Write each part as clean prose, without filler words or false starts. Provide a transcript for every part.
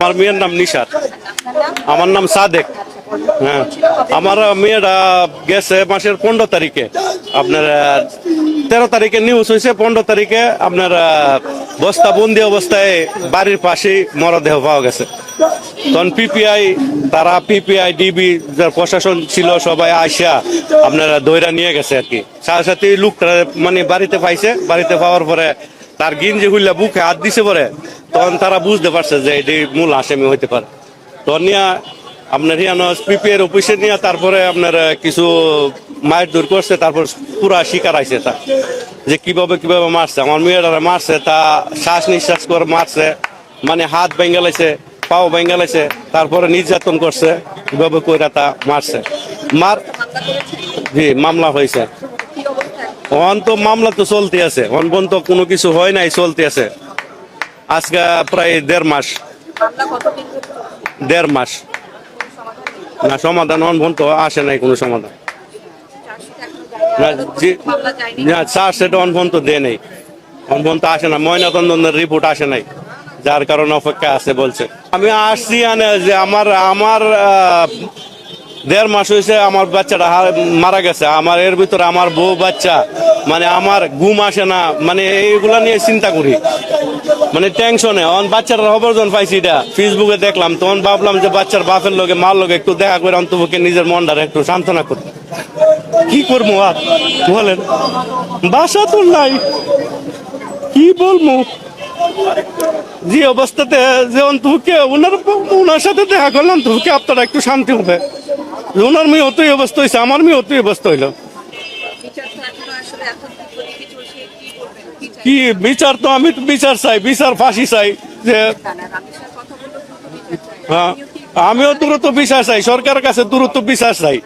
আমার মেয়ের নাম নিশাত। আমার নাম সাদেক। হ্যাঁ, আমার মেয়েরা গেছে মাসের 15 তারিখে, আপনার 13 তারিখে নিউজ হয়েছে, 15 তারিখে আপনার বস্তা বন্দি অবস্থায় বাড়ির পাশেই মরদেহ পাওয়া গেছে। তখন পিপিআই ডিবি যার প্রশাসন ছিল সবাই আইসা আপনারা দইরা নিয়ে গেছে আর কি। সাথে সাথে লোকটা মানে বাড়িতে পাইছে, বাড়িতে পাওয়ার পরে তার গিঞ্জি হুইল্লা বুকে হাত দিছে পরে তখন তারা বুঝতে পারছে যে এটি মূল আসামি হইতে পারে। তখন নিয়ে আপনার পিপিআর অফিসে নিয়ে তারপরে আপনার কিছু মায়ের দূর করছে, তারপর পুরা শিকার আইছে তা যে কিভাবে কিভাবে মারছে আমার মেয়েরা মারছে, তা শ্বাস নিঃশ্বাস করে মারছে, মানে হাত ভেঙে লাইছে, পাও ভেঙে লাইছে, তারপরে নির্যাতন করছে, কিভাবে কইরা তা মারছে। জি, মামলা হয়েছে। অন তো মামলা তো চলতে আছে, অন পর্যন্ত কোনো কিছু হয় নাই, চলতে আছে আজকে প্রায় 1.5 মাস। 1.5 মাস না, সমাধান অন পর্যন্ত আসে নাই কোনো সমাধান। না স্যার, সেটা অন পর্যন্ত দেয় নাই, অন পর্যন্ত আসে না, ময়নাতদন্তের রিপোর্ট আসে নাই, যার কারণে অপেক্ষা আছে বলছে। আমি আসছি যে আমার 1.5 মাস হয়েছে আমার বাচ্চাটা মারা গেছে। আমার এর ভিতরে আমার বউ বাচ্চা, মানে আমার ঘুম আসে না, মানে এইগুলা নিয়ে চিন্তা করি, মানে টেনশনে। বাচ্চাটার অবর্জন পাইছি, এটা ফেসবুকে দেখলাম, তখন ভাবলাম যে বাচ্চার বাপের লগে মার লগে একটু দেখা করে অন্তপক্ষে নিজের মনটারে একটু সান্ত্বনা করতে। কি করবো আর বলেন, বাসা তো নাই, কি বলবো। যে অবস্থাতে যে অন্তপক্ষে ওনার সাথে দেখা করলাম, অন্তপক্ষে আপনারা একটু শান্তি হবে। ওনার মেয়ে অতই অবস্থা হয়েছে, আমার মেয়ে অতই অবস্থা হইলো। কি বিচার, তো আমি তো বিচার চাই, বিচার ফাঁসি চাই। যে হ্যাঁ, আমিও দ্রুত বিচার চাই, সরকারের কাছে দ্রুত বিচার চাই।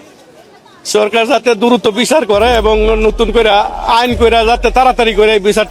সরকার যাতে দ্রুত বিচার করে এবং নতুন করে আইন করে যাতে তাড়াতাড়ি করে বিচার